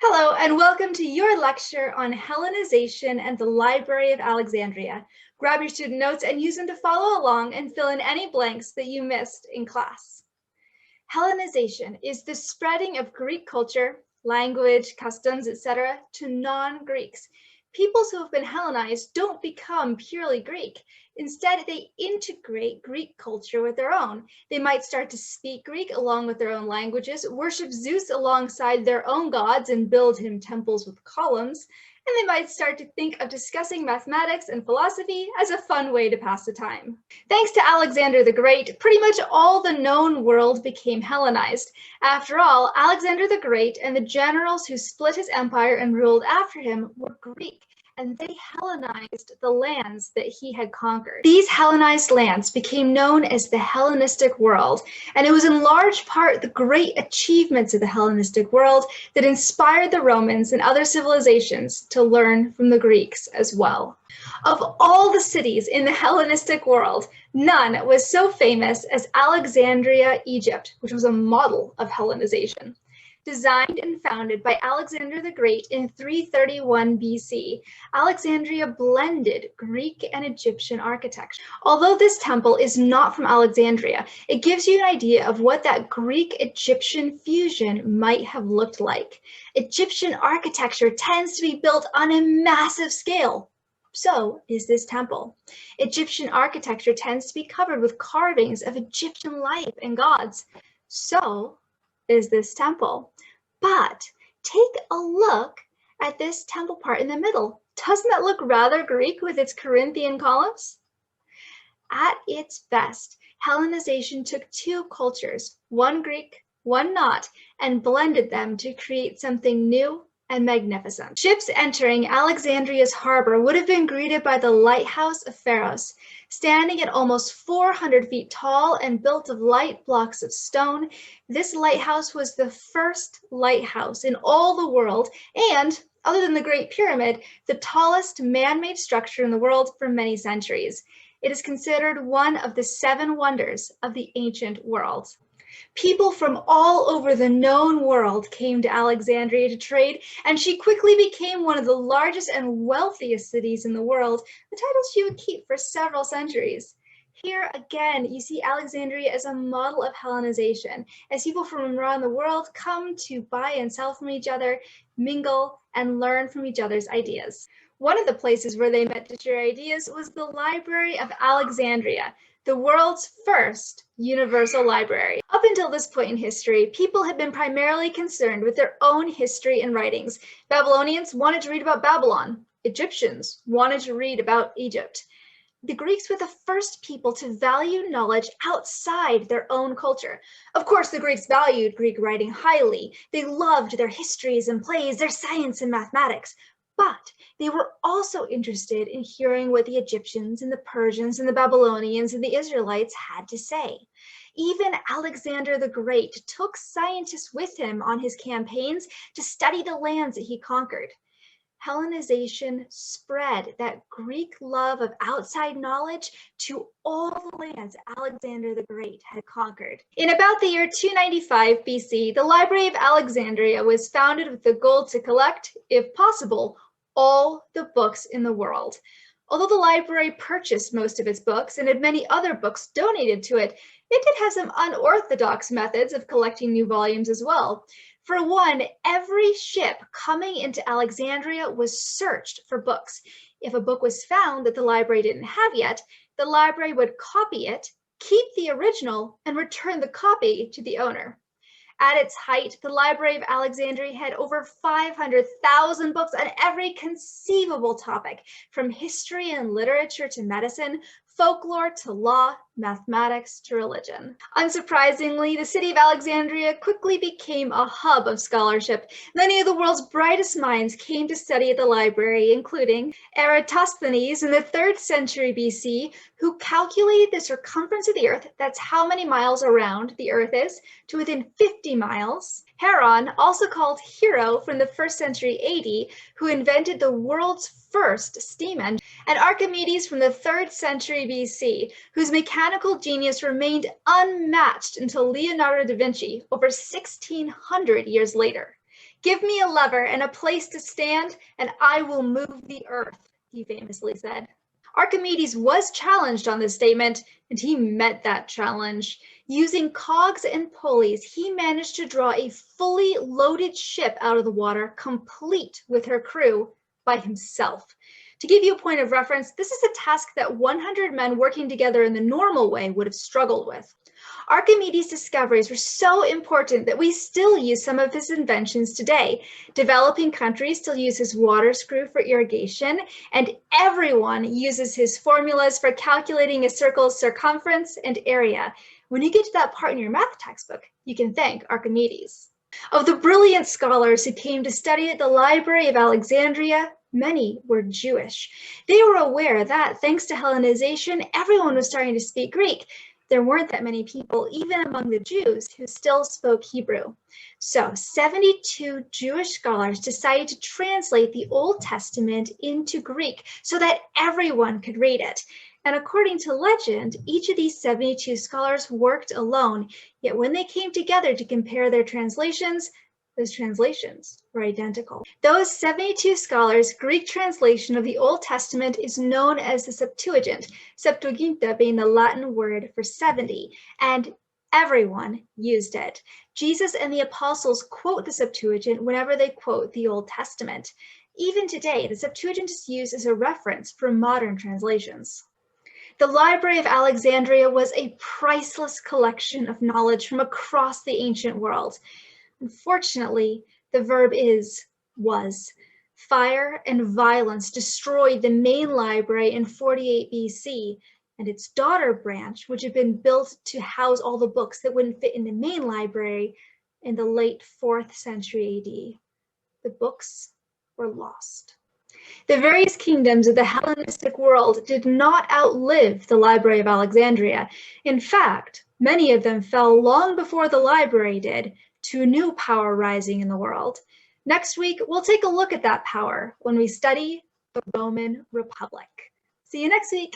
Hello, and welcome to your lecture on Hellenization and the Library of Alexandria. Grab your student notes and use them to follow along and fill in any blanks that you missed in class. Hellenization is the spreading of Greek culture, language, customs, etc. to non-Greeks. Peoples who have been Hellenized don't become purely Greek. Instead, they integrate Greek culture with their own. They might start to speak Greek along with their own languages, worship Zeus alongside their own gods and build him temples with columns, and they might start to think of discussing mathematics and philosophy as a fun way to pass the time. Thanks to Alexander the Great, pretty much all the known world became Hellenized. After all, Alexander the Great and the generals who split his empire and ruled after him were Greek, and they Hellenized the lands that he had conquered. These Hellenized lands became known as the Hellenistic world, and it was in large part the great achievements of the Hellenistic world that inspired the Romans and other civilizations to learn from the Greeks as well. Of all the cities in the Hellenistic world, none was so famous as Alexandria, Egypt, which was a model of Hellenization. Designed and founded by Alexander the Great in 331 BC, Alexandria blended Greek and Egyptian architecture. Although this temple is not from Alexandria, it gives you an idea of what that Greek-Egyptian fusion might have looked like. Egyptian architecture tends to be built on a massive scale. So is this temple. Egyptian architecture tends to be covered with carvings of Egyptian life and gods. So is this temple. But take a look at this temple part in the middle. Doesn't that look rather Greek with its Corinthian columns? At its best, Hellenization took two cultures, one Greek, one not, and blended them to create something new and magnificent. Ships entering Alexandria's harbor would have been greeted by the lighthouse of Pharos. Standing at almost 400 feet tall and built of light blocks of stone, this lighthouse was the first lighthouse in all the world and, other than the Great Pyramid, the tallest man-made structure in the world for many centuries. It is considered one of the 7 wonders of the ancient world. People from all over the known world came to Alexandria to trade, and she quickly became one of the largest and wealthiest cities in the world, a title she would keep for several centuries. Here again, you see Alexandria as a model of Hellenization, as people from around the world come to buy and sell from each other, mingle, and learn from each other's ideas. One of the places where they met to share ideas was the Library of Alexandria, the world's first universal library. Up until this point in history, people had been primarily concerned with their own history and writings. Babylonians wanted to read about Babylon. Egyptians wanted to read about Egypt. The Greeks were the first people to value knowledge outside their own culture. Of course, the Greeks valued Greek writing highly. They loved their histories and plays, their science and mathematics. But they were also interested in hearing what the Egyptians and the Persians and the Babylonians and the Israelites had to say. Even Alexander the Great took scientists with him on his campaigns to study the lands that he conquered. Hellenization spread that Greek love of outside knowledge to all the lands Alexander the Great had conquered. In about the year 295 BC, the Library of Alexandria was founded with the goal to collect, if possible, all the books in the world. Although the library purchased most of its books and had many other books donated to it, it did have some unorthodox methods of collecting new volumes as well. For one, every ship coming into Alexandria was searched for books. If a book was found that the library didn't have yet, the library would copy it, keep the original, and return the copy to the owner. At its height, the Library of Alexandria had over 500,000 books on every conceivable topic, from history and literature to medicine, folklore to law, mathematics to religion. Unsurprisingly, the city of Alexandria quickly became a hub of scholarship. Many of the world's brightest minds came to study at the library, including Eratosthenes in the 3rd century BC, who calculated the circumference of the Earth, that's how many miles around the Earth is, to within 50 miles. Heron, also called Hero from the 1st century AD, who invented the world's first steam engine, and Archimedes from the 3rd century BC, whose mechanical genius remained unmatched until Leonardo da Vinci over 1,600 years later. "Give me a lever and a place to stand, and I will move the earth," he famously said. Archimedes was challenged on this statement, and he met that challenge. Using cogs and pulleys, he managed to draw a fully loaded ship out of the water, complete with her crew, by himself. To give you a point of reference, this is a task that 100 men working together in the normal way would have struggled with. Archimedes' discoveries were so important that we still use some of his inventions today. Developing countries still use his water screw for irrigation, and everyone uses his formulas for calculating a circle's circumference and area. When you get to that part in your math textbook, you can thank Archimedes. Of the brilliant scholars who came to study at the Library of Alexandria, many were Jewish. They were aware that, thanks to Hellenization, everyone was starting to speak Greek. There weren't that many people, even among the Jews, who still spoke Hebrew. So 72 Jewish scholars decided to translate the Old Testament into Greek so that everyone could read it. And according to legend, each of these 72 scholars worked alone, yet when they came together to compare their translations, those translations were identical. Those 72 scholars' Greek translation of the Old Testament is known as the Septuagint, Septuaginta being the Latin word for 70, and everyone used it. Jesus and the apostles quote the Septuagint whenever they quote the Old Testament. Even today, the Septuagint is used as a reference for modern translations. The Library of Alexandria was a priceless collection of knowledge from across the ancient world. Unfortunately, the verb was. Fire and violence destroyed the main library in 48 BC, and its daughter branch, which had been built to house all the books that wouldn't fit in the main library, in the late 4th century AD. The books were lost. The various kingdoms of the Hellenistic world did not outlive the Library of Alexandria. In fact, many of them fell long before the library did, to a new power rising in the world. Next week, we'll take a look at that power when we study the Roman Republic. See you next week.